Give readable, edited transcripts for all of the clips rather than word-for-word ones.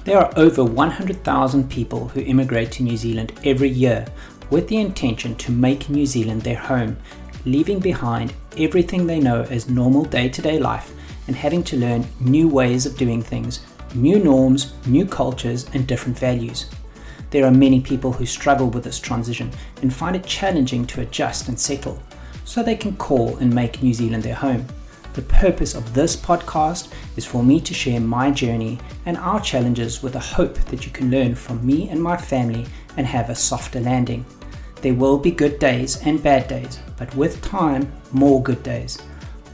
There are over 100,000 people who immigrate to New Zealand every year with the intention to make New Zealand their home, leaving behind everything they know as normal day-to-day life and having to learn new ways of doing things, new norms, new cultures, and different values. There are many people who struggle with this transition and find it challenging to adjust and settle, so they can call and make New Zealand their home. The purpose of this podcast is for me to share my journey and our challenges with the hope that you can learn from me and my family and have a softer landing. There will be good days and bad days, but with time, more good days.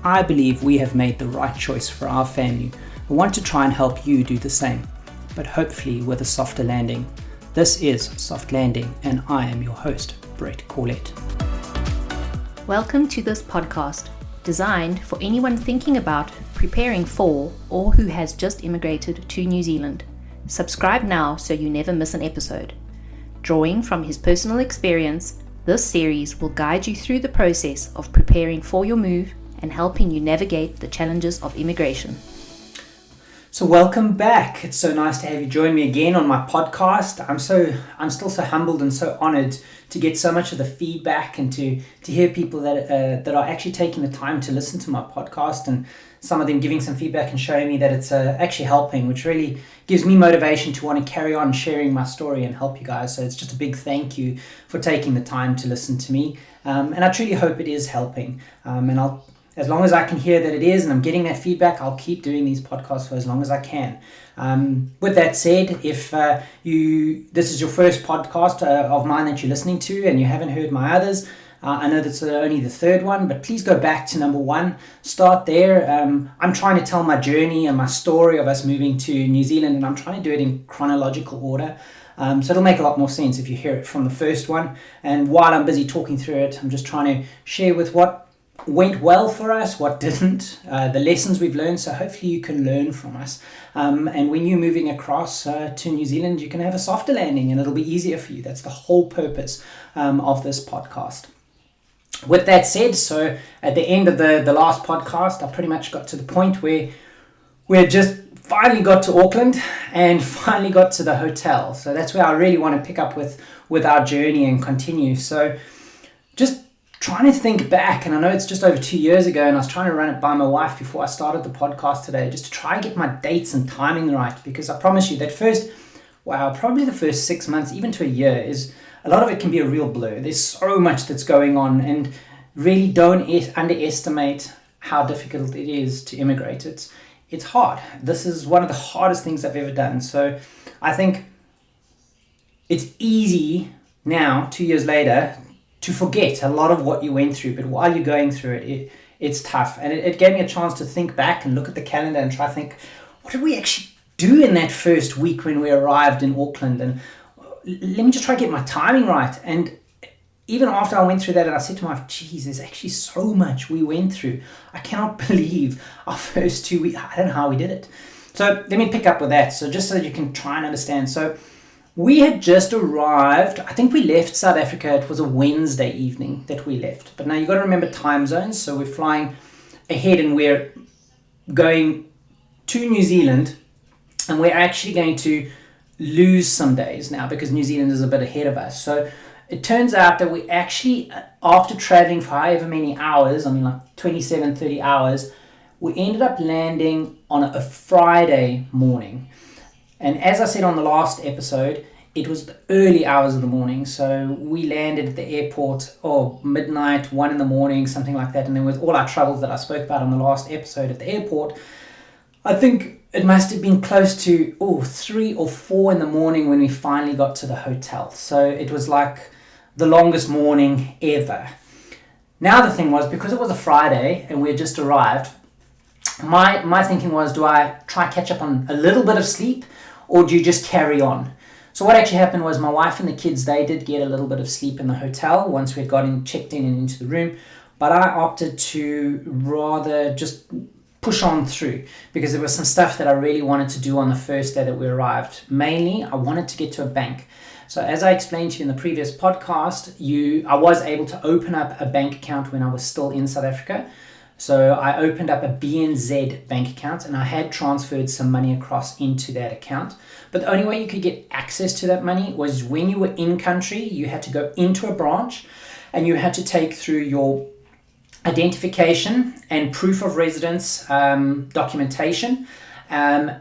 I believe we have made the right choice for our family. I want to try and help you do the same, but hopefully with a softer landing. This is Soft Landing, and I am your host, Brett Corlett. Welcome to this podcast, designed for anyone thinking about preparing for or who has just immigrated to New Zealand. Subscribe now so you never miss an episode. Drawing from his personal experience, this series will guide you through the process of preparing for your move and helping you navigate the challenges of immigration. So welcome back. It's so nice to have you join me again on my podcast. I'm still so humbled and so honored to get so much of the feedback and to hear people that are actually taking the time to listen to my podcast, and some of them giving some feedback and showing me that it's actually helping, which really gives me motivation to want to carry on sharing my story and help you guys. So it's just a big thank you for taking the time to listen to me. And I truly hope it is helping. As long as I can hear that it is and I'm getting that feedback, I'll keep doing these podcasts for as long as I can. With that said, if this is your first podcast of mine that you're listening to and you haven't heard my others, I know that's only the third one, but please go back to number one. Start there. I'm trying to tell my journey and my story of us moving to New Zealand, and I'm trying to do it in chronological order. So it'll make a lot more sense if you hear it from the first one. And while I'm busy talking through it, I'm just trying to share with what went well for us, what didn't, the lessons we've learned, so hopefully you can learn from us. And when you're moving across to New Zealand, you can have a softer landing and it'll be easier for you. That's the whole purpose of this podcast. With that said, so at the end of the last podcast, I pretty much got to the point where we just finally got to Auckland and finally got to the hotel. So that's where I really want to pick up with our journey and continue. So just trying to think back, and I know it's just over 2 years ago, and I was trying to run it by my wife before I started the podcast today, just to try and get my dates and timing right, because I promise you that probably the first 6 months, even to a year, is a lot of it can be a real blur. There's so much that's going on, and really don't underestimate how difficult it is to immigrate. It's hard. This is one of the hardest things I've ever done. So I think it's easy now, 2 years later, to forget a lot of what you went through, but while you're going through it's tough. And it gave me a chance to think back and look at the calendar and try to think, what did we actually do in that first week when we arrived in Auckland? And let me just try to get my timing right. And even after I went through that, and I said to my wife, geez, there's actually so much we went through. I cannot believe our first 2 weeks. I don't know how we did it. So let me pick up with that. So just so that you can try and understand. So we had just arrived. I think we left South Africa. It was a Wednesday evening that we left. But now you've got to remember time zones. So we're flying ahead and we're going to New Zealand. And we're actually going to lose some days now because New Zealand is a bit ahead of us. So it turns out that we actually, after traveling for however many hours, like 27, 30 hours, we ended up landing on a Friday morning. And as I said on the last episode, it was the early hours of the morning. So we landed at the airport midnight, 1 a.m, something like that. And then with all our troubles that I spoke about on the last episode at the airport, I think it must have been close to 3 or 4 in the morning when we finally got to the hotel. So it was like the longest morning ever. Now the thing was, because it was a Friday and we had just arrived, my thinking was, do I try catch up on a little bit of sleep, or do you just carry on? So what actually happened was my wife and the kids, they did get a little bit of sleep in the hotel once we had checked in and into the room, but I opted to rather just push on through because there was some stuff that I really wanted to do on the first day that we arrived. Mainly, I wanted to get to a bank. So as I explained to you in the previous podcast, I was able to open up a bank account when I was still in South Africa. So I opened up a BNZ bank account, and I had transferred some money across into that account. But the only way you could get access to that money was when you were in country. You had to go into a branch and you had to take through your identification and proof of residence documentation,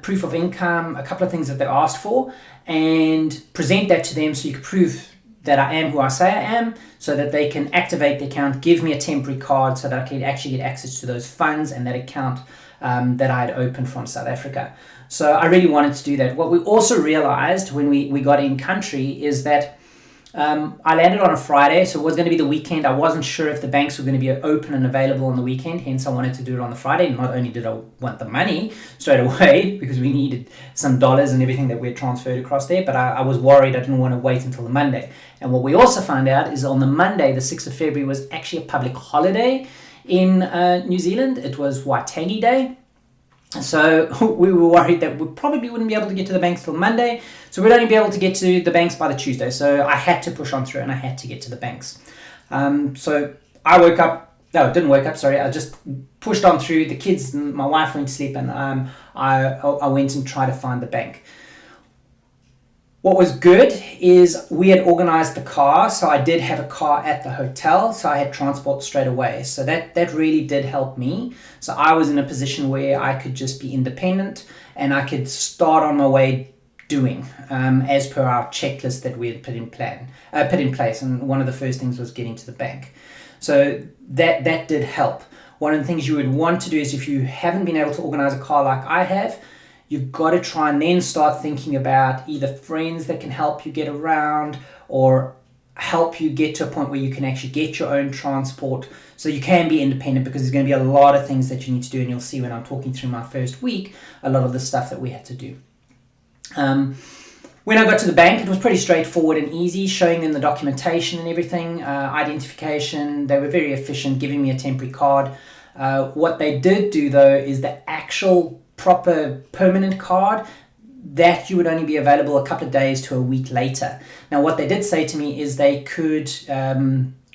proof of income, a couple of things that they asked for, and present that to them so you could prove that I am who I say I am, so that they can activate the account, give me a temporary card so that I could actually get access to those funds and that account that I had opened from South Africa. So I really wanted to do that. What we also realized when we got in country is that I landed on a Friday, so it was going to be the weekend. I wasn't sure if the banks were going to be open and available on the weekend, hence I wanted to do it on the Friday. Not only did I want the money straight away, because we needed some dollars and everything that we had transferred across there, but I was worried I didn't want to wait until the Monday. And what we also found out is on the Monday, the 6th of February, was actually a public holiday in New Zealand. It was Waitangi Day. So we were worried that we probably wouldn't be able to get to the banks till Monday. So we'd only be able to get to the banks by the Tuesday. So I had to push on through and I had to get to the banks. So I didn't wake up, sorry. I just pushed on through. The kids and my wife went to sleep, and I went and tried to find the bank. What was good is we had organized the car, so I did have a car at the hotel, so I had transport straight away. So that really did help me. So I was in a position where I could just be independent and I could start on my way doing as per our checklist that we had put in place. And one of the first things was getting to the bank. So that did help. One of the things you would want to do is, if you haven't been able to organize a car like I have, you've got to try and then start thinking about either friends that can help you get around or help you get to a point where you can actually get your own transport so you can be independent, because there's going to be a lot of things that you need to do, and you'll see when I'm talking through my first week a lot of the stuff that we had to do. When I got to the bank, it was pretty straightforward and easy, showing them the documentation and everything, identification. They were very efficient, giving me a temporary card. What they did do, though, is the actual proper permanent card, that you would only be available a couple of days to a week later. Now, what they did say to me is they could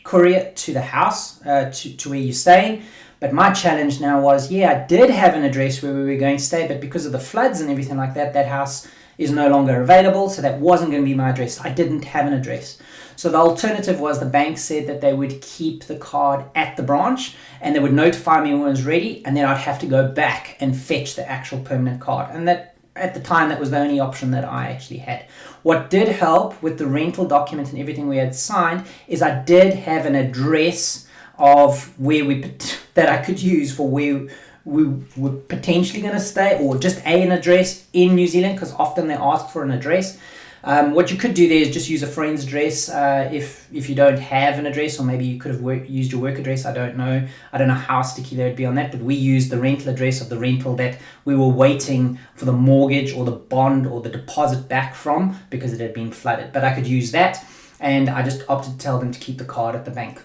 courier it to the house, to where you're staying. But my challenge now was, I did have an address where we were going to stay, but because of the floods and everything like that, that house is no longer available, so that wasn't going to be my address. I didn't have an address. So the alternative was the bank said that they would keep the card at the branch and they would notify me when it was ready, and then I'd have to go back and fetch the actual permanent card. And that, at the time, that was the only option that I actually had. What did help with the rental document and everything we had signed is I did have an address of where that I could use for where we were potentially going to stay, or just an address in New Zealand, because often they ask for an address. What you could do there is just use a friend's address if you don't have an address, or maybe you could have used your work address. I don't know how sticky they would be on that, but we used the rental address of the rental that we were waiting for the mortgage or the bond or the deposit back from, because it had been flooded. But I could use that, and I just opted to tell them to keep the card at the bank,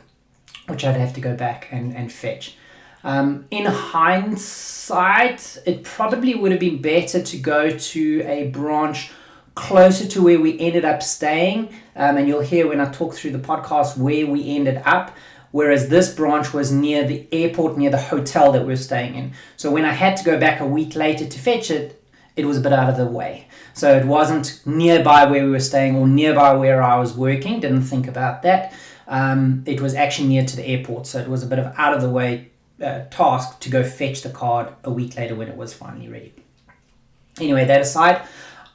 which I'd have to go back and fetch. In hindsight, it probably would have been better to go to a branch closer to where we ended up staying, and you'll hear when I talk through the podcast where we ended up, whereas this branch was near the airport, near the hotel that we were staying in. So when I had to go back a week later to fetch it, it was a bit out of the way. So it wasn't nearby where we were staying or nearby where I was working, didn't think about that. It was actually near to the airport, so it was a bit of out of the way task to go fetch the card a week later when it was finally ready. Anyway, that aside,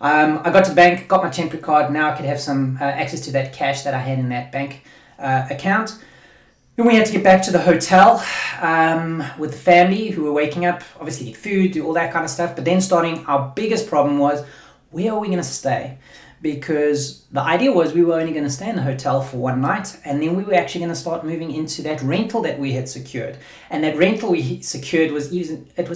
I got to the bank, got my temporary card. Now I could have some access to that cash that I had in that bank account. Then we had to get back to the hotel with the family who were waking up, obviously get food, do all that kind of stuff. But then our biggest problem was, where are we going to stay? Because the idea was we were only going to stay in the hotel for one night, and then we were actually going to start moving into that rental that we had secured. And that rental we secured was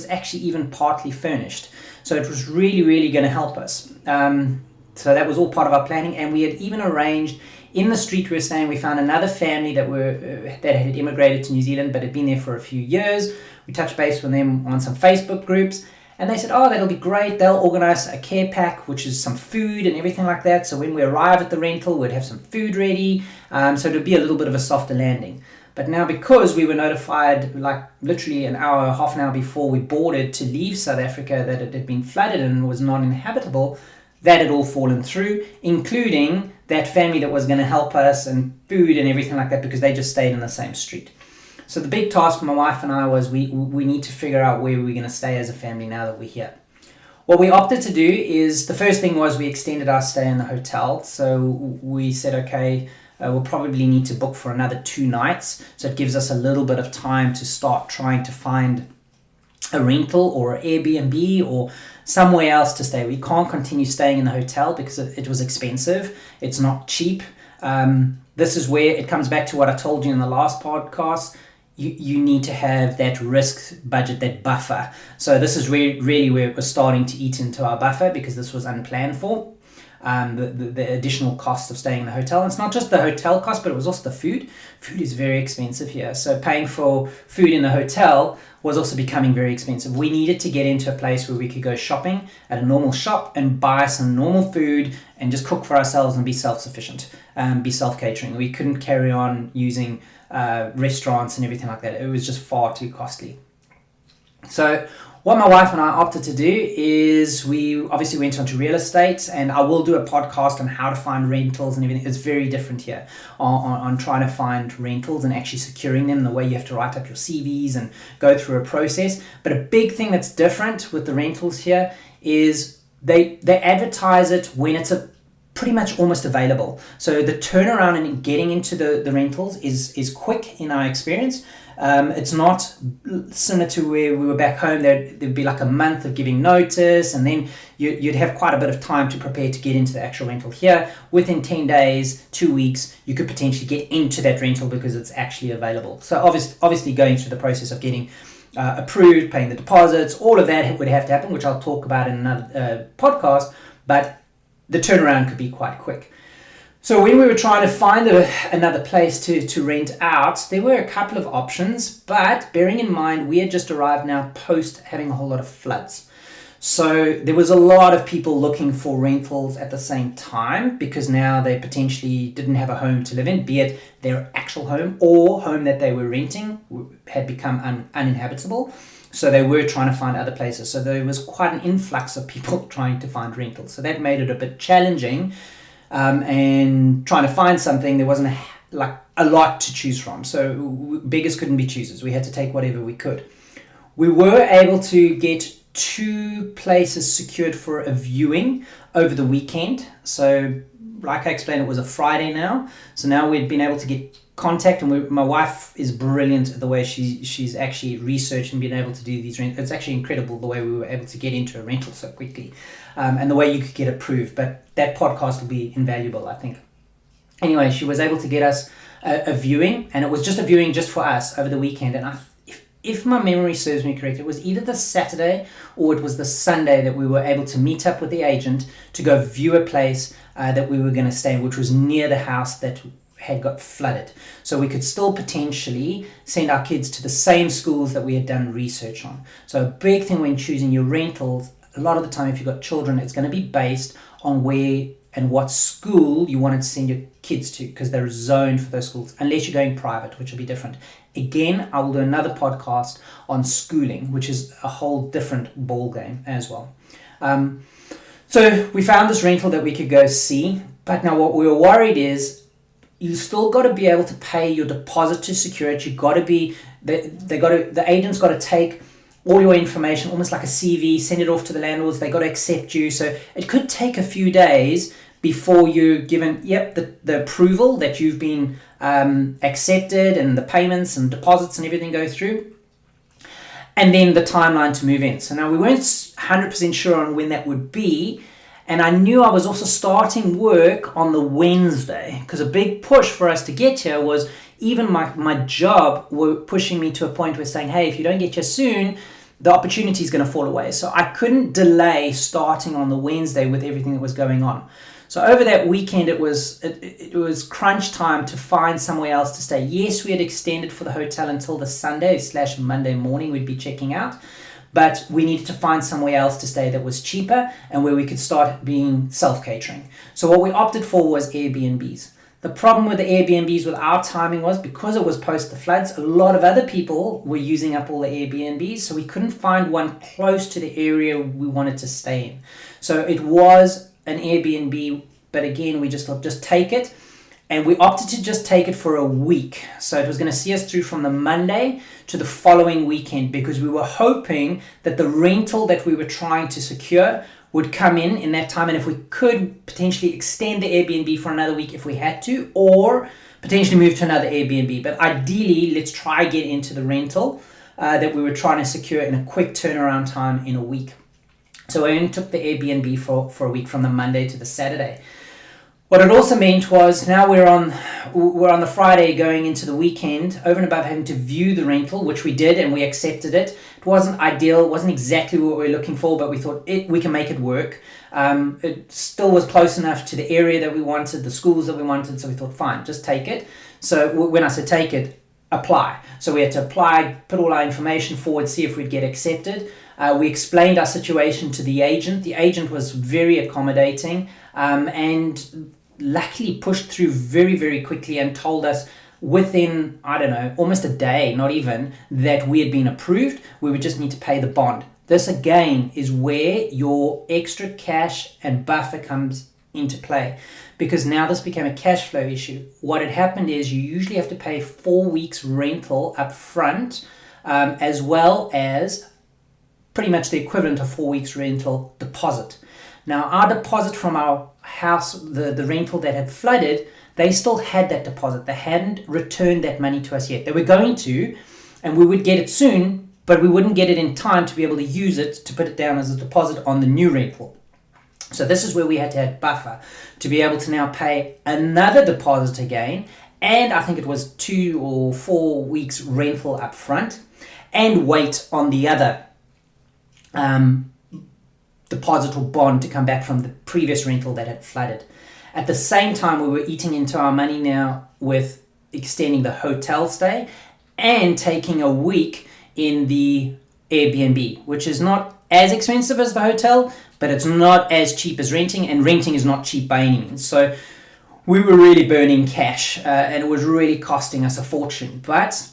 actually even partly furnished. So it was really, really going to help us. So that was all part of our planning, and we had even arranged in the street we were staying. We found another family that had immigrated to New Zealand but had been there for a few years. We touched base with them on some Facebook groups. And they said, that'll be great. They'll organize a care pack, which is some food and everything like that. So when we arrive at the rental, we'd have some food ready. So it'll be a little bit of a softer landing. But now, because we were notified like literally half an hour before we boarded to leave South Africa that it had been flooded and was non-inhabitable, that had all fallen through, including that family that was going to help us and food and everything like that, because they just stayed in the same street. So the big task for my wife and I was we need to figure out where we're going to stay as a family now that we're here. What we opted to do is, the first thing was we extended our stay in the hotel. So we said, okay, we'll probably need to book for another 2 nights. So it gives us a little bit of time to start trying to find a rental or an Airbnb or somewhere else to stay. We can't continue staying in the hotel because it was expensive. It's not cheap. This is where it comes back to what I told you in the last podcast. You need to have that risk budget, that buffer. So this is really where it was starting to eat into our buffer, because this was unplanned for. The additional cost of staying in the hotel. And it's not just the hotel cost, but it was also the food. Food is very expensive here. So paying for food in the hotel was also becoming very expensive. We needed to get into a place where we could go shopping at a normal shop and buy some normal food and just cook for ourselves and be self-sufficient, be self-catering. We couldn't carry on using restaurants and everything like that. It was just far too costly. So what my wife and I opted to do is we obviously went onto real estate, and I will do a podcast on how to find rentals and everything. It's very different here on trying to find rentals and actually securing them, the way you have to write up your CVs and go through a process. But a big thing that's different with the rentals here is they advertise it when it's pretty much almost available. So the turnaround in getting into the rentals is quick in our experience. It's not similar to where we were back home. There'd be like a month of giving notice, and then you'd have quite a bit of time to prepare to get into the actual rental. Here, within 10 days, 2 weeks, you could potentially get into that rental because it's actually available. So obviously going through the process of getting approved, paying the deposits, all of that would have to happen, which I'll talk about in another podcast, but the turnaround could be quite quick. So when we were trying to find another place to rent out, there were a couple of options, but bearing in mind we had just arrived now post having a whole lot of floods. So there was a lot of people looking for rentals at the same time, because now they potentially didn't have a home to live in, be it their actual home or home that they were renting had become uninhabitable. So they were trying to find other places. So there was quite an influx of people trying to find rentals. So that made it a bit challenging. And trying to find something, there wasn't a lot to choose from. So beggars couldn't be choosers. We had to take whatever we could. We were able to get 2 places secured for a viewing over the weekend. So like I explained, it was a Friday now. So now we'd been able to get contact, and my wife is brilliant at the way she's actually researched and been able to do these rentals. It's actually incredible the way we were able to get into a rental so quickly, and the way you could get approved. But that podcast will be invaluable, I think. Anyway, she was able to get us a viewing, and it was just a viewing just for us over the weekend. And if my memory serves me correct, it was either the Saturday or it was the Sunday that we were able to meet up with the agent to go view a place that we were going to stay in, which was near the house that had got flooded. So we could still potentially send our kids to the same schools that we had done research on. So a big thing when choosing your rentals, a lot of the time if you've got children, it's going to be based on where and what school you wanted to send your kids to, because they're zoned for those schools, unless you're going private, which will be different. Again, I will do another podcast on schooling, which is a whole different ball game as well. So we found this rental that we could go see, but now what we were worried is you still got to be able to pay your deposit to secure it. You got to be the agent's got to take all your information, almost like a CV, send it off to the landlords. They got to accept you. So it could take a few days before you're given the approval that you've been accepted, and the payments and deposits and everything go through, and then the timeline to move in. So now we weren't 100% sure on when that would be. And I knew I was also starting work on the Wednesday, because a big push for us to get here was even my job were pushing me to a point where saying, hey, if you don't get here soon, the opportunity is going to fall away. So I couldn't delay starting on the Wednesday with everything that was going on. So over that weekend, it was crunch time to find somewhere else to stay. Yes, we had extended for the hotel until the Sunday/Monday morning we'd be checking out. But we needed to find somewhere else to stay that was cheaper and where we could start being self-catering. So what we opted for was Airbnbs. The problem with the Airbnbs with our timing was because it was post the floods, a lot of other people were using up all the Airbnbs, so we couldn't find one close to the area we wanted to stay in. So it was an Airbnb, but again, we just thought, just take it. And we opted to just take it for a week. So it was going to see us through from the Monday to the following weekend, because we were hoping that the rental that we were trying to secure would come in that time, and if we could potentially extend the Airbnb for another week if we had to, or potentially move to another Airbnb. But ideally, let's try get into the rental that we were trying to secure in a quick turnaround time in a week. So I only took the Airbnb for a week from the Monday to the Saturday. What it also meant was now we're on the Friday going into the weekend, over and above having to view the rental, which we did, and we accepted it. It wasn't ideal, it wasn't exactly what we were looking for, but we thought we can make it work. It still was close enough to the area that we wanted, the schools that we wanted, so we thought, fine, just take it. So when I said take it, apply. So we had to apply, put all our information forward, see if we'd get accepted. We explained our situation to the agent. The agent was very accommodating and luckily pushed through very, very quickly and told us within, I don't know, almost a day, not even, that we had been approved. We would just need to pay the bond. This again is where your extra cash and buffer comes into play, because now this became a cash flow issue. What had happened is you usually have to pay 4 weeks rental up front, as well as pretty much the equivalent of 4 weeks rental deposit. Now, our deposit from our house, the rental that had flooded, they still had that deposit. They hadn't returned that money to us yet. They were going to, and we would get it soon, but we wouldn't get it in time to be able to use it to put it down as a deposit on the new rental. So this is where we had to have buffer to be able to now pay another deposit again, and I think it was 2 or 4 weeks rental up front, and wait on the other deposit or bond to come back from the previous rental that had flooded. At the same time, we were eating into our money now with extending the hotel stay and taking a week in the Airbnb, which is not as expensive as the hotel, but it's not as cheap as renting, and renting is not cheap by any means. So we were really burning cash, and it was really costing us a fortune. But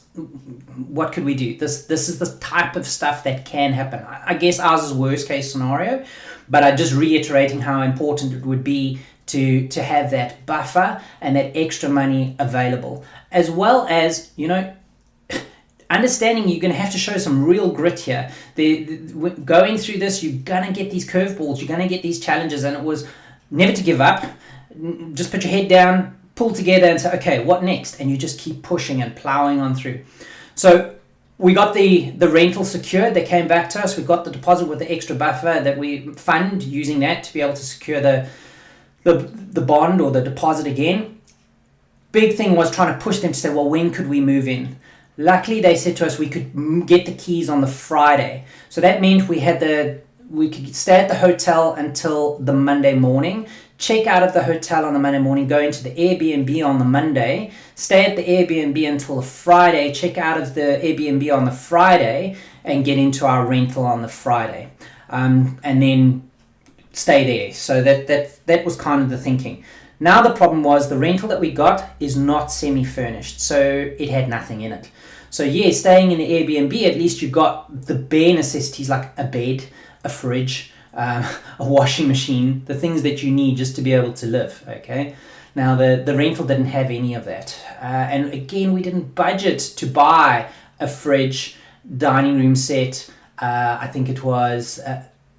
what could we do? This is the type of stuff that can happen. I guess ours is worst case scenario, but I'm just reiterating how important it would be to have that buffer and that extra money available, as well as, understanding you're going to have to show some real grit here. Going through this, you're going to get these curveballs, you're going to get these challenges, and it was never to give up. Just put your head down, pull together and say, okay, what next? And you just keep pushing and plowing on through. So we got the rental secured. They came back to us. We got the deposit with the extra buffer that we fund, using that to be able to secure the bond or the deposit again. Big thing was trying to push them to say, well, when could we move in? Luckily, they said to us we could get the keys on the Friday. So that meant we could stay at the hotel until the Monday morning, check out of the hotel on the Monday morning, go into the Airbnb on the Monday, stay at the Airbnb until the Friday, check out of the Airbnb on the Friday, and get into our rental on the Friday. And then stay there. So that was kind of the thinking. Now the problem was the rental that we got is not semi-furnished, so it had nothing in it. So yeah, staying in the Airbnb, at least you got the bare necessities like a bed, a fridge, a washing machine, the things that you need just to be able to live, okay? Now the rental didn't have any of that. And again, we didn't budget to buy a fridge, dining room set. I think it was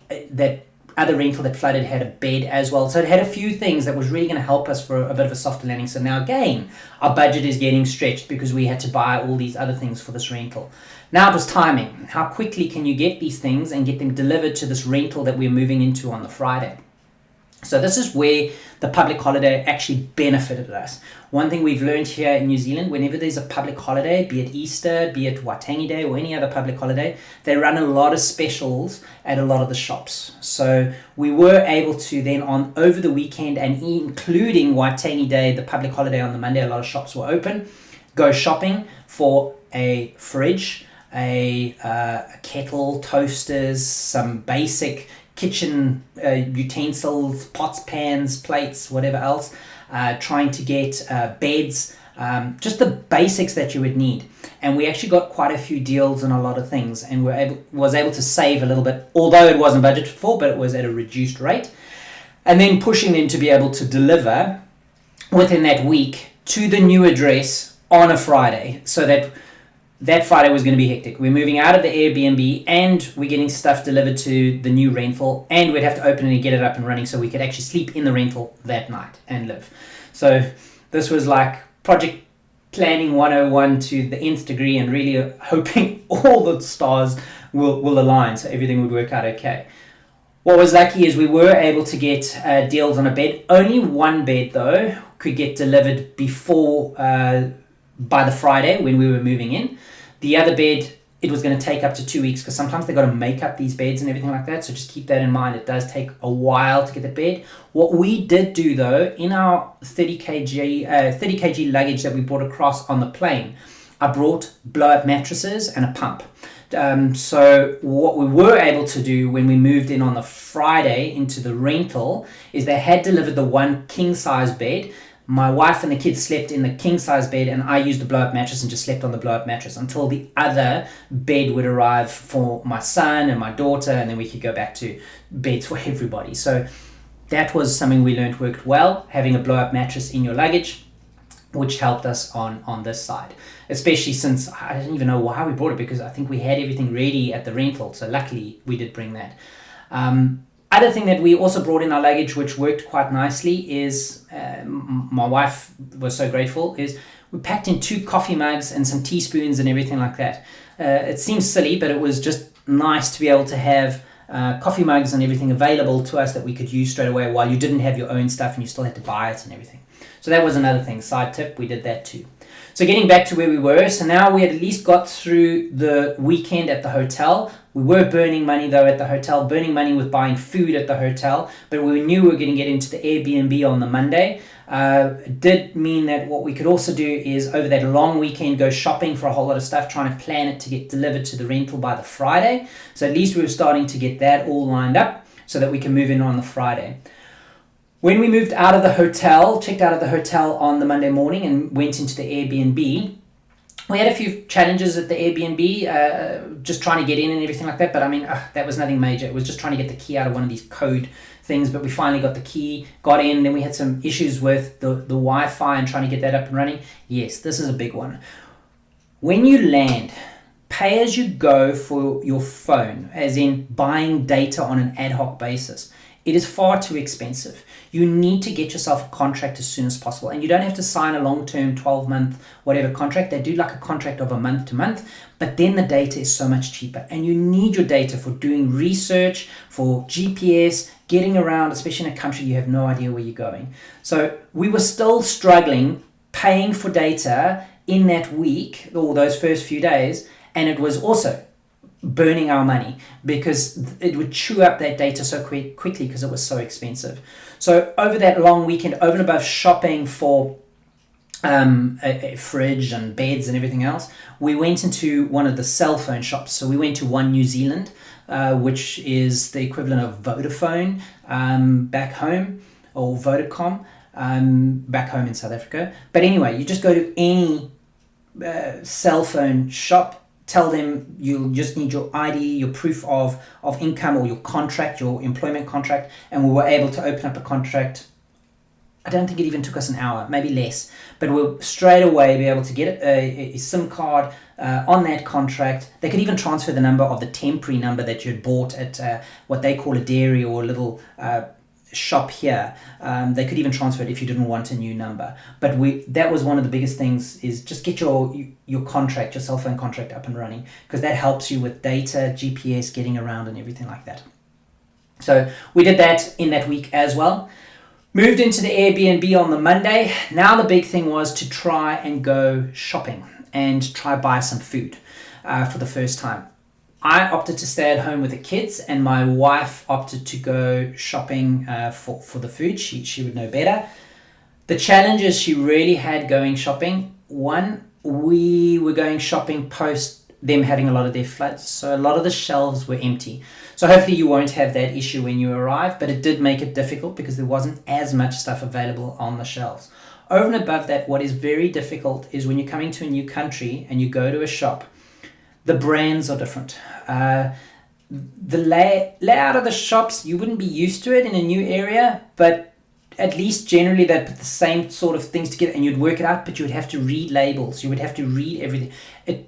that other rental that flooded had a bed as well. So it had a few things that was really going to help us for a bit of a softer landing. So now again, our budget is getting stretched because we had to buy all these other things for this rental. Now it was timing. How quickly can you get these things and get them delivered to this rental that we're moving into on the Friday? So this is where the public holiday actually benefited us. One thing we've learned here in New Zealand, whenever there's a public holiday, be it Easter, be it Waitangi Day or any other public holiday, they run a lot of specials at a lot of the shops. So we were able to then over the weekend and including Waitangi Day, the public holiday on the Monday, a lot of shops were open, go shopping for a fridge, a kettle, toasters, some basic kitchen utensils, pots, pans, plates, whatever else, trying to get beds, just the basics that you would need. And we actually got quite a few deals on a lot of things, and was able to save a little bit, although it wasn't budgeted for, but it was at a reduced rate. And then pushing them to be able to deliver within that week to the new address on a Friday, so that Friday was going to be hectic. We're moving out of the Airbnb, and we're getting stuff delivered to the new rental, and we'd have to open it and get it up and running so we could actually sleep in the rental that night and live. So this was like project planning 101 to the nth degree, and really hoping all the stars will align so everything would work out okay. What was lucky is we were able to get deals on a bed. Only one bed, though, could get delivered before by the Friday when we were moving in. The other bed, it was going to take up to 2 weeks, because sometimes they got to make up these beds and everything like that. So just keep that in mind. It does take a while to get the bed. What we did do, though, in our 30 kg luggage that we brought across on the plane, I brought blow-up mattresses and a pump. So what we were able to do when we moved in on the Friday into the rental is they had delivered the one king-size bed. My wife and the kids slept in the king-size bed, and I used the blow-up mattress and just slept on the blow-up mattress until the other bed would arrive for my son and my daughter, and then we could go back to beds for everybody. So that was something we learned worked well, having a blow-up mattress in your luggage, which helped us on this side, especially since I didn't even know why we brought it, because I think we had everything ready at the rental. So luckily we did bring that. Other thing that we also brought in our luggage, which worked quite nicely, is my wife was so grateful, is we packed in 2 coffee mugs and some teaspoons and everything like that. It seems silly, but it was just nice to be able to have coffee mugs and everything available to us that we could use straight away, while you didn't have your own stuff and you still had to buy it and everything. So that was another thing, side tip, we did that too. So getting back to where we were, so now we had at least got through the weekend at the hotel. We were burning money though at the hotel, burning money with buying food at the hotel, but we knew we were going to get into the Airbnb on the Monday. It did mean that what we could also do is over that long weekend go shopping for a whole lot of stuff, trying to plan it to get delivered to the rental by the Friday. So at least we were starting to get that all lined up so that we can move in on the Friday. When we moved out of the hotel, checked out of the hotel on the Monday morning and went into the Airbnb, we had a few challenges at the Airbnb, just trying to get in and everything like that. But I mean, that was nothing major. It was just trying to get the key out of one of these code things. But we finally got the key, got in. Then we had some issues with the Wi-Fi and trying to get that up and running. Yes, this is a big one. When you land, pay as you go for your phone, as in buying data on an ad hoc basis. It is far too expensive. You need to get yourself a contract as soon as possible. And you don't have to sign a long-term 12-month whatever contract. They do like a contract of a month to month, but then the data is so much cheaper. And you need your data for doing research, for GPS, getting around, especially in a country you have no idea where you're going. So we were still struggling paying for data in that week, or those first few days, and it was also burning our money because it would chew up that data so quickly because it was so expensive. So over that long weekend, over and above shopping for a fridge and beds and everything else, we went into one of the cell phone shops. So we went to One New Zealand, which is the equivalent of Vodafone back home, or Vodacom back home in South Africa. But anyway, you just go to any cell phone shop, tell them you'll just need your ID, your proof of income, or your contract, your employment contract, and we were able to open up a contract. I don't think it even took us an hour, maybe less, but we'll straight away be able to get a SIM card on that contract. They could even transfer the number of the temporary number that you had bought at what they call a dairy or a little shop here. They could even transfer it if you didn't want a new number. But that was one of the biggest things, is just get your contract, your cell phone contract up and running, because that helps you with data, GPS, getting around and everything like that. So we did that in that week as well. Moved into the Airbnb on the Monday. Now the big thing was to try and go shopping and try buy some food for the first time. I opted to stay at home with the kids, and my wife opted to go shopping for the food. She would know better. The challenges she really had going shopping: one, we were going shopping post them having a lot of their floods, so a lot of the shelves were empty. So hopefully you won't have that issue when you arrive, but it did make it difficult because there wasn't as much stuff available on the shelves. Over and above that, what is very difficult is when you're coming to a new country and you go to a shop, the brands are different. The layout of the shops, you wouldn't be used to it in a new area, but at least generally they'd put the same sort of things together and you'd work it out, but you would have to read labels. You would have to read everything. It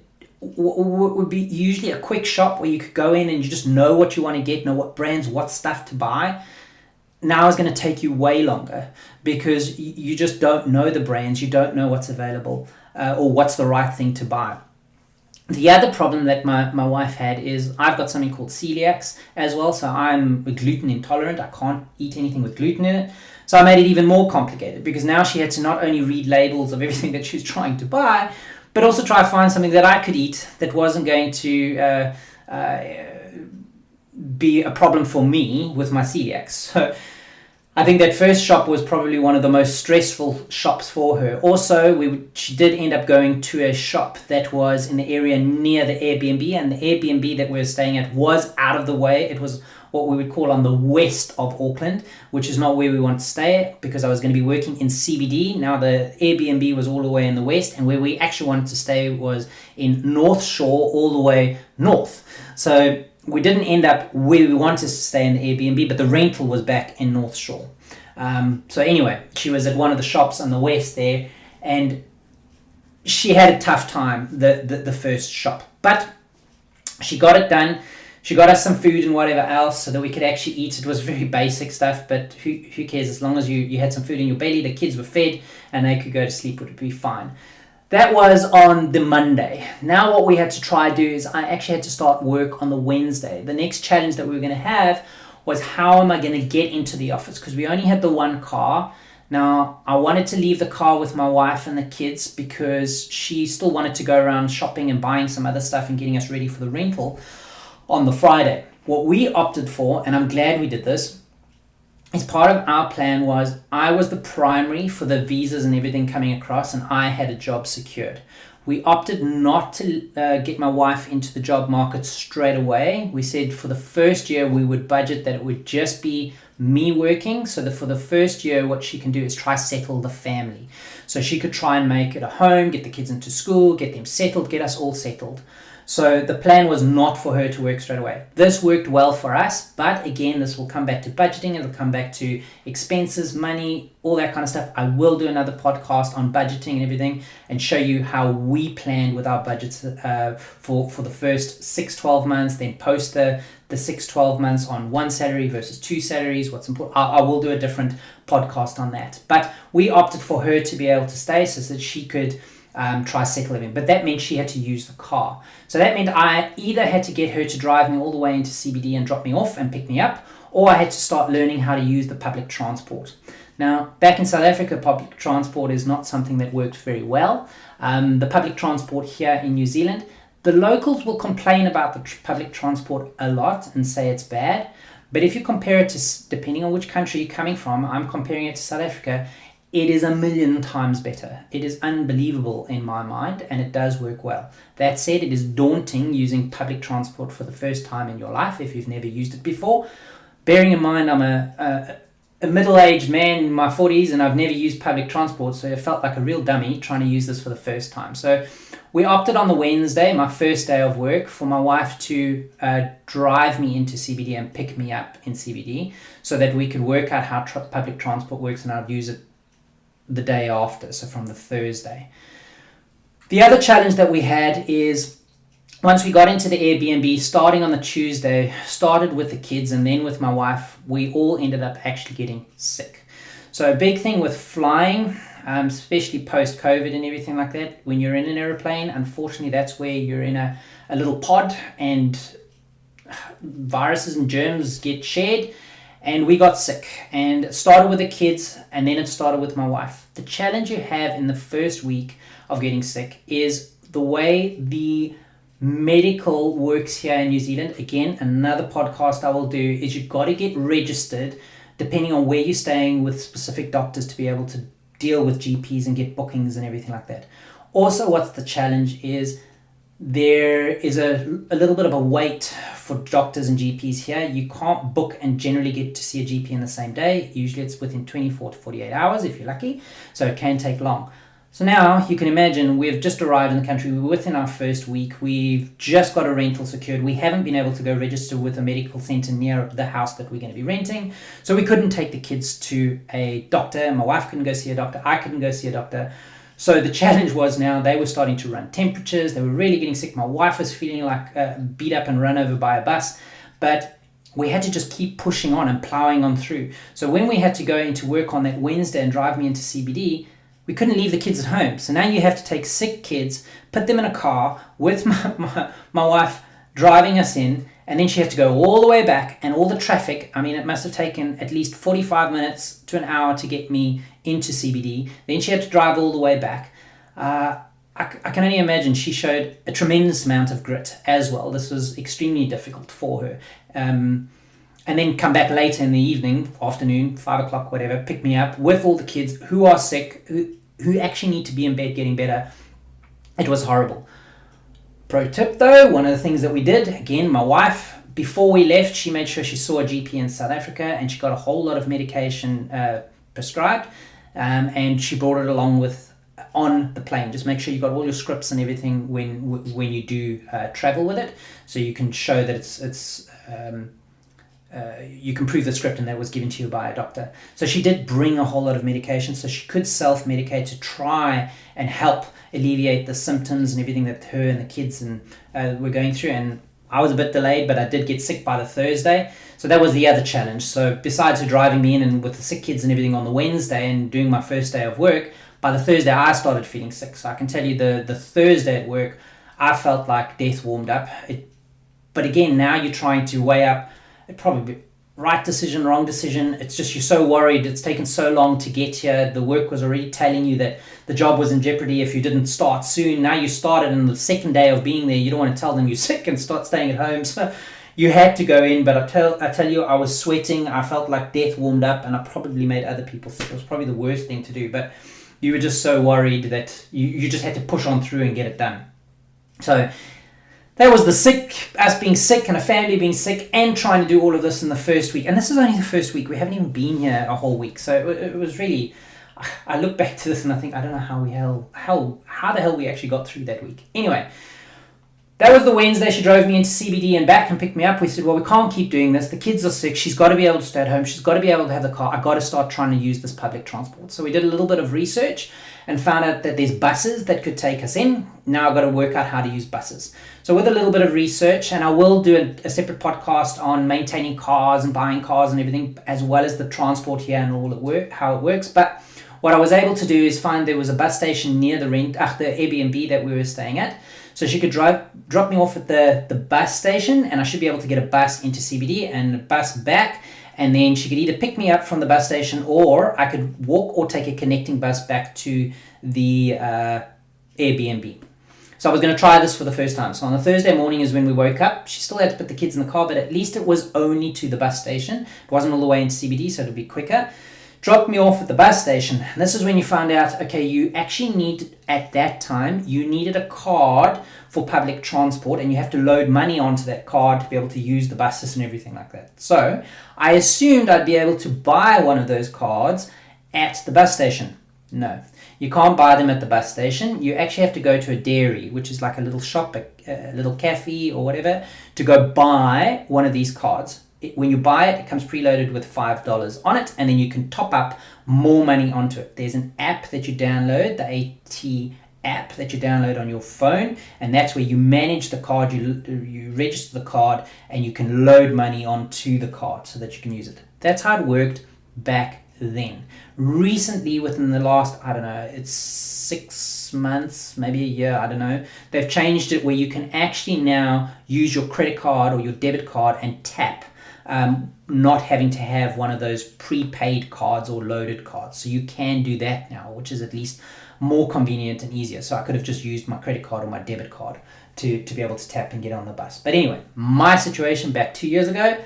would be usually a quick shop where you could go in and you just know what you want to get, know what brands, what stuff to buy. Now is going to take you way longer because you just don't know the brands, you don't know what's available or what's the right thing to buy. The other problem that my wife had is I've got something called celiacs as well, so I'm gluten intolerant. I can't eat anything with gluten in it. So I made it even more complicated because now she had to not only read labels of everything that she was trying to buy, but also try to find something that I could eat that wasn't going to be a problem for me with my celiacs. So I think that first shop was probably one of the most stressful shops for her. Also, she did end up going to a shop that was in the area near the Airbnb, and the Airbnb that we were staying at was out of the way. It was what we would call on the west of Auckland, which is not where we want to stay because I was going to be working in CBD. Now the Airbnb was all the way in the west, and where we actually wanted to stay was in North Shore, all the way north. So we didn't end up where we wanted to stay in the Airbnb, but the rental was back in North Shore. So anyway, she was at one of the shops on the west there, and she had a tough time, the first shop. But she got it done. She got us some food and whatever else so that we could actually eat. It was very basic stuff, but who cares? As long as you had some food in your belly, the kids were fed, and they could go to sleep, it would be fine. That was on the Monday. Now what we had to try to do is I actually had to start work on the Wednesday. The next challenge that we were going to have was how am I going to get into the office, because we only had the one car. Now I wanted to leave the car with my wife and the kids because she still wanted to go around shopping and buying some other stuff and getting us ready for the rental on the Friday. What we opted for, and I'm glad we did this, as part of our plan was I was the primary for the visas and everything coming across, and I had a job secured. We opted not to get my wife into the job market straight away. We said for the first year we would budget that it would just be me working, so that for the first year what she can do is try settle the family. So she could try and make it a home, get the kids into school, get them settled, get us all settled. So the plan was not for her to work straight away. This worked well for us, but again, this will come back to budgeting. It'll come back to expenses, money, all that kind of stuff. I will do another podcast on budgeting and everything and show you how we planned with our budgets for the first 6-12 months, then post the 6-12 months on one salary versus two salaries, what's important. I will do a different podcast on that. But we opted for her to be able to stay so that she could try settle living, but that meant she had to use the car. So that meant I either had to get her to drive me all the way into CBD and drop me off and pick me up, or I had to start learning how to use the public transport. Now, back in South Africa, public transport is not something that works very well. The public transport here in New Zealand, the locals will complain about the public transport a lot and say it's bad, but if you compare it to, depending on which country you're coming from, I'm comparing it to South Africa, it is 1,000,000 times better. It is unbelievable in my mind, and it does work well. That said, it is daunting using public transport for the first time in your life if you've never used it before. Bearing in mind I'm a middle-aged man in my 40s and I've never used public transport, so it felt like a real dummy trying to use this for the first time. So we opted on the Wednesday, my first day of work, for my wife to drive me into CBD and pick me up in CBD so that we could work out how public transport works, and I'd use it the day after, so from the Thursday. The other challenge that we had is once we got into the Airbnb, starting on the Tuesday, started with the kids and then with my wife, we all ended up actually getting sick. So a big thing with flying, especially post-COVID and everything like that, when you're in an airplane, unfortunately that's where you're in a little pod and viruses and germs get shared. And we got sick, and it started with the kids, and then it started with my wife. The challenge you have in the first week of getting sick is the way the medical works here in New Zealand. Again, another podcast I will do is you've got to get registered depending on where you're staying with specific doctors to be able to deal with GPs and get bookings and everything like that. Also, what's the challenge is there is a little bit of a wait for doctors and GPs here. You can't book and generally get to see a GP in the same day. Usually it's within 24 to 48 hours if you're lucky, so it can take long. So now you can imagine we've just arrived in the country. We're within our first week. We've just got a rental secured. We haven't been able to go register with a medical centre near the house that we're going to be renting. So we couldn't take the kids to a doctor. My wife couldn't go see a doctor. I couldn't go see a doctor. So the challenge was now they were starting to run temperatures. They were really getting sick. My wife was feeling like beat up and run over by a bus. But we had to just keep pushing on and ploughing on through. So when we had to go into work on that Wednesday and drive me into CBD, we couldn't leave the kids at home. So now you have to take sick kids, put them in a car with my wife driving us in, and then she had to go all the way back, and all the traffic. I mean, it must have taken at least 45 minutes to an hour to get me into CBD. Then she had to drive all the way back. I can only imagine she showed a tremendous amount of grit as well. This was extremely difficult for her. And then come back later in the evening, afternoon, 5 o'clock, whatever, pick me up with all the kids who are sick, who actually need to be in bed getting better. It was horrible. Pro tip though, one of the things that we did, again, my wife, before we left, she made sure she saw a GP in South Africa, and she got a whole lot of medication prescribed, and she brought it along with on the plane. Just make sure you got all your scripts and everything when you do travel with it, so you can show that it's you can prove the script and that was given to you by a doctor. So she did bring a whole lot of medication, so she could self-medicate to try and help alleviate the symptoms and everything that her and the kids were going through. And I was a bit delayed, but I did get sick by the Thursday. So that was the other challenge. So besides her driving me in and with the sick kids and everything on the Wednesday and doing my first day of work, by the Thursday I started feeling sick. So I can tell you the Thursday at work, I felt like death warmed up. But again, now you're trying to weigh up, it probably right decision, wrong decision. It's just you're so worried. It's taken so long to get here. The work was already telling you that the job was in jeopardy if you didn't start soon. Now you started, and the second day of being there, you don't want to tell them you're sick and start staying at home. So you had to go in. But I tell you, I was sweating. I felt like death warmed up, and I probably made other people sick. It was probably the worst thing to do. But you were just so worried that you just had to push on through and get it done. So that was us being sick and a family being sick and trying to do all of this in the first week. And this is only the first week. We haven't even been here a whole week. So it was really, I look back to this and I think, I don't know how the hell we actually got through that week. Anyway, that was the Wednesday. She drove me into CBD and back and picked me up. We said, well, we can't keep doing this. The kids are sick. She's got to be able to stay at home. She's got to be able to have the car. I got to start trying to use this public transport. So we did a little bit of research and found out that there's buses that could take us in. Now I've got to work out how to use buses. So with a little bit of research, and I will do a separate podcast on maintaining cars and buying cars and everything, as well as the transport here and how it works. But what I was able to do is find there was a bus station near the Airbnb that we were staying at. So she could drop me off at the bus station, and I should be able to get a bus into CBD and a bus back. And then she could either pick me up from the bus station, or I could walk or take a connecting bus back to the Airbnb. So I was going to try this for the first time. So on the Thursday morning is when we woke up. She still had to put the kids in the car, but at least it was only to the bus station. It wasn't all the way into CBD, so it would be quicker. Dropped me off at the bus station. And this is when you find out, okay, you actually need, at that time, you needed a card for public transport, and you have to load money onto that card to be able to use the buses and everything like that. So I assumed I'd be able to buy one of those cards at the bus station. No, you can't buy them at the bus station. You actually have to go to a dairy, which is like a little shop, a little cafe or whatever, to go buy one of these cards. When you buy it, it comes preloaded with $5 on it, and then you can top up more money onto it. There's an app that you download, the AT app that you download on your phone, and that's where you manage the card, you register the card, and you can load money onto the card so that you can use it. That's how it worked back then. Recently, within the last, I don't know, it's 6 months, maybe a year, I don't know, they've changed it where you can actually now use your credit card or your debit card and tap, not having to have one of those prepaid cards or loaded cards. So you can do that now, which is at least more convenient and easier. So I could have just used my credit card or my debit card to be able to tap and get on the bus. But anyway, my situation back 2 years ago,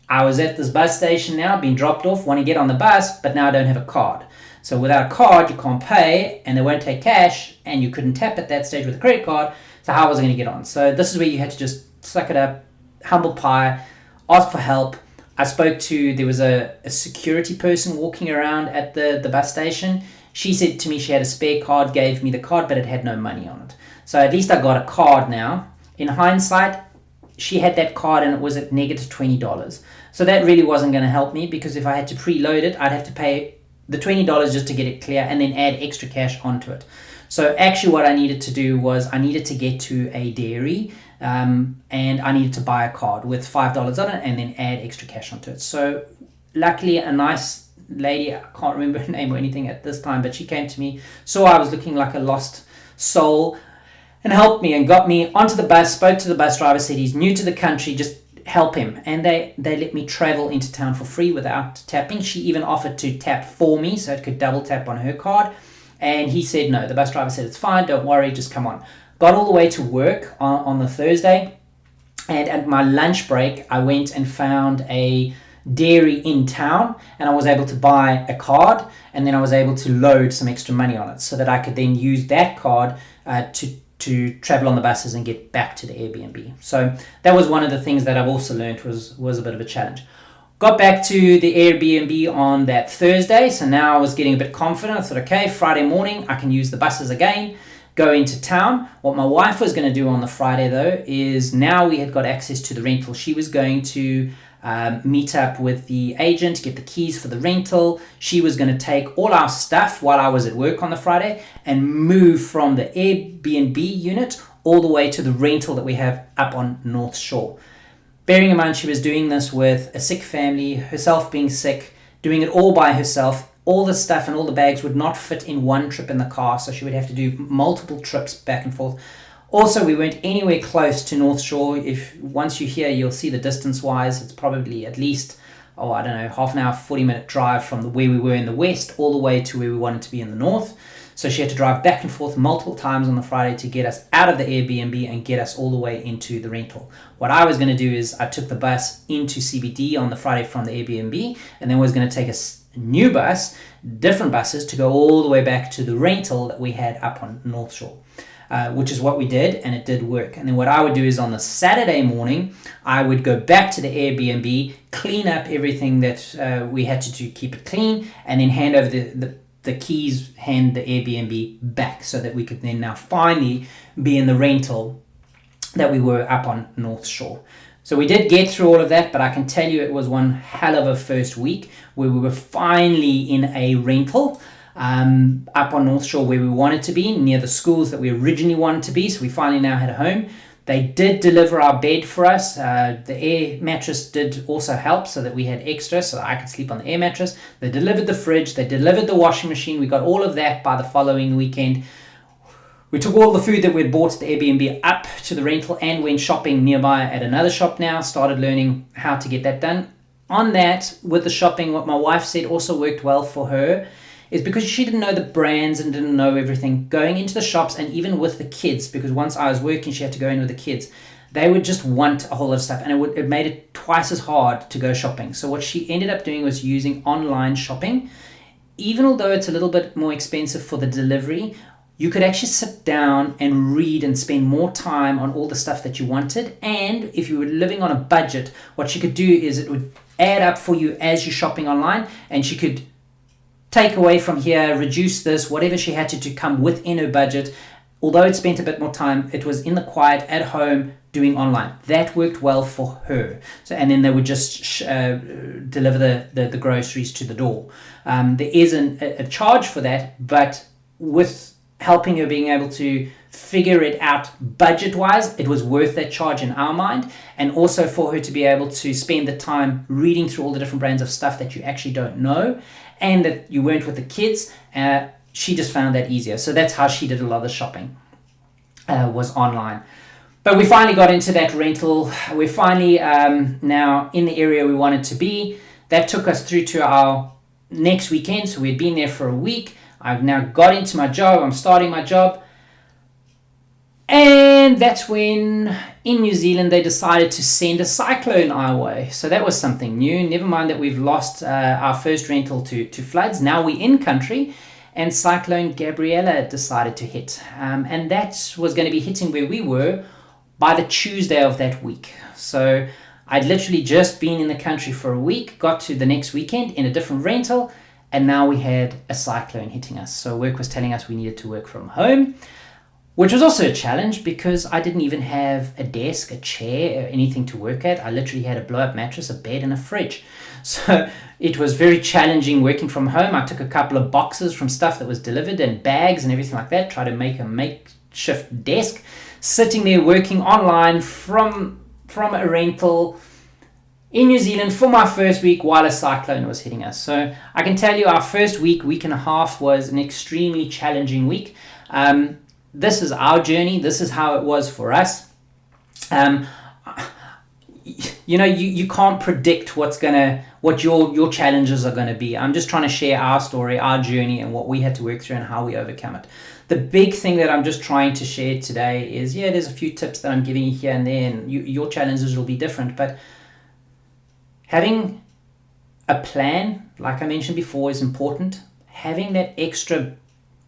I was at this bus station now, being dropped off, want to get on the bus, but now I don't have a card. So without a card, you can't pay, and they won't take cash, and you couldn't tap at that stage with a credit card. So how was I going to get on? So this is where you had to just suck it up, humble pie, ask for help. I spoke to, there was a security person walking around at the bus station. She said to me she had a spare card, gave me the card, but it had no money on it. So at least I got a card now. In hindsight, she had that card and it was at negative $20. So that really wasn't going to help me, because if I had to preload it, I'd have to pay the $20 just to get it clear and then add extra cash onto it. So actually what I needed to do was I needed to get to a dairy and I needed to buy a card with $5 on it and then add extra cash onto it. So luckily a nice lady, I can't remember her name or anything at this time, but she came to me, saw I was looking like a lost soul, and helped me and got me onto the bus, spoke to the bus driver, said he's new to the country, just help him. And they let me travel into town for free without tapping. She even offered to tap for me so it could double tap on her card. And he said no. The bus driver said, it's fine, don't worry, just come on. Got all the way to work on the Thursday. And at my lunch break, I went and found a dairy in town, and I was able to buy a card, and then I was able to load some extra money on it so that I could then use that card to travel on the buses and get back to the Airbnb. So that was one of the things that I've also learned was a bit of a challenge. Got back to the Airbnb on that Thursday, so now I was getting a bit confident. I thought, okay, Friday morning I can use the buses again, go into town. What my wife was going to do on the Friday though is, now we had got access to the rental, she was going to meet up with the agent, get the keys for the rental. She was going to take all our stuff while I was at work on the Friday and move from the Airbnb unit all the way to the rental that we have up on North Shore. Bearing in mind she was doing this with a sick family, herself being sick, doing it all by herself. All the stuff and all the bags would not fit in one trip in the car, so she would have to do multiple trips back and forth. Also, we weren't anywhere close to North Shore. If once you're here, you'll see the distance-wise. It's probably at least, half an hour, 40-minute drive from where we were in the west all the way to where we wanted to be in the north. So she had to drive back and forth multiple times on the Friday to get us out of the Airbnb and get us all the way into the rental. What I was going to do is I took the bus into CBD on the Friday from the Airbnb, and then was going to take a new bus, different buses, to go all the way back to the rental that we had up on North Shore. Which is what we did, and it did work. And then what I would do is on the Saturday morning, I would go back to the Airbnb, clean up everything that we had to do, keep it clean, and then hand over the keys, hand the Airbnb back, so that we could then now finally be in the rental that we were up on North Shore. So we did get through all of that, but I can tell you it was one hell of a first week where we were finally in a rental up on North Shore where we wanted to be, near the schools that we originally wanted to be. So we finally now had a home. They did deliver our bed for us. The air mattress did also help, so that we had extra so that I could sleep on the air mattress. They delivered the fridge. They delivered the washing machine. We got all of that by the following weekend. We took all the food that we'd bought at the Airbnb up to the rental and went shopping nearby at another shop now. Started learning how to get that done. On that, with the shopping, what my wife said also worked well for her is because she didn't know the brands and didn't know everything. Going into the shops, and even with the kids, because once I was working, she had to go in with the kids. They would just want a whole lot of stuff, and it made it twice as hard to go shopping. So what she ended up doing was using online shopping. Even although it's a little bit more expensive for the delivery, you could actually sit down and read and spend more time on all the stuff that you wanted. And if you were living on a budget, what she could do is it would add up for you as you're shopping online, and she could take away from here, reduce this, whatever she had to come within her budget. Although it spent a bit more time, it was in the quiet at home doing online. That worked well for her. So, and then they would just deliver the groceries to the door. There is a charge for that, but with helping her being able to figure it out budget-wise, it was worth that charge in our mind. And also for her to be able to spend the time reading through all the different brands of stuff that you actually don't know, and that you weren't with the kids, she just found that easier. So that's how she did a lot of the shopping, was online. But we finally got into that rental. We're finally now in the area we wanted to be. That took us through to our next weekend. So we'd been there for a week. I've now got into my job. I'm starting my job. And that's when, in New Zealand, they decided to send a cyclone our way. So that was something new. Never mind that we've lost our first rental to floods. Now we're in country, and Cyclone Gabriella decided to hit. And that was going to be hitting where we were by the Tuesday of that week. So I'd literally just been in the country for a week, got to the next weekend in a different rental, and now we had a cyclone hitting us. So work was telling us we needed to work from home, which was also a challenge because I didn't even have a desk, a chair, or anything to work at. I literally had a blow-up mattress, a bed, and a fridge. So it was very challenging working from home. I took a couple of boxes from stuff that was delivered and bags and everything like that, tried to make a makeshift desk, sitting there working online from a rental in New Zealand for my first week while a cyclone was hitting us. So I can tell you our first week and a half was an extremely challenging week. This is our journey. This is how it was for us. You can't predict what your challenges are gonna be. I'm just trying to share our story, our journey, and what we had to work through and how we overcome it. The big thing that I'm just trying to share today is, there's a few tips that I'm giving you here and there, and your challenges will be different, but having a plan, like I mentioned before, is important. Having that extra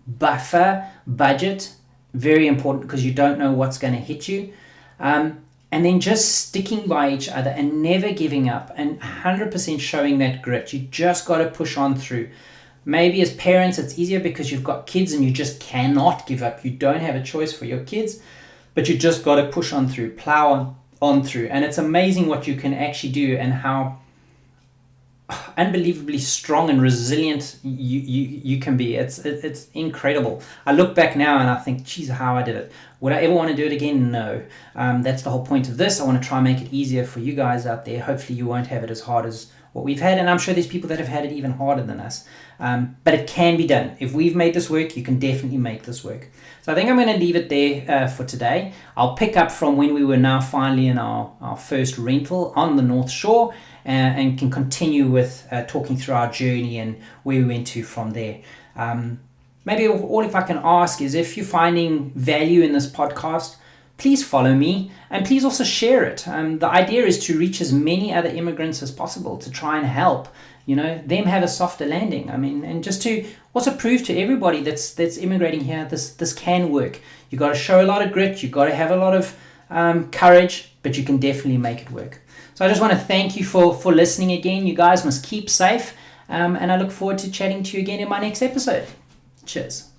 buffer budget, very important, because you don't know what's going to hit you. And then just sticking by each other and never giving up and 100% showing that grit. You just got to push on through. Maybe as parents, it's easier because you've got kids and you just cannot give up. You don't have a choice for your kids, but you just got to push on through, plow on through. And it's amazing what you can actually do and how unbelievably strong and resilient you can be. It's incredible. I look back now and I think, geez, how I did it. Would I ever want to do it again? No. That's the whole point of this. I want to try and make it easier for you guys out there. Hopefully you won't have it as hard as what we've had, and I'm sure there's people that have had it even harder than us. But it can be done. If we've made this work, you can definitely make this work. So I think I'm going to leave it there for today. I'll pick up from when we were now finally in our first rental on the North Shore, and can continue with talking through our journey and where we went to from there. Maybe all if I can ask is, if you're finding value in this podcast, please follow me and please also share it. The idea is to reach as many other immigrants as possible to try and help them have a softer landing. And just to also prove to everybody that's immigrating here, this can work. You got to show a lot of grit, you got to have a lot of courage, but you can definitely make it work. So I just want to thank you for listening again. You guys must keep safe, and I look forward to chatting to you again in my next episode. Cheers.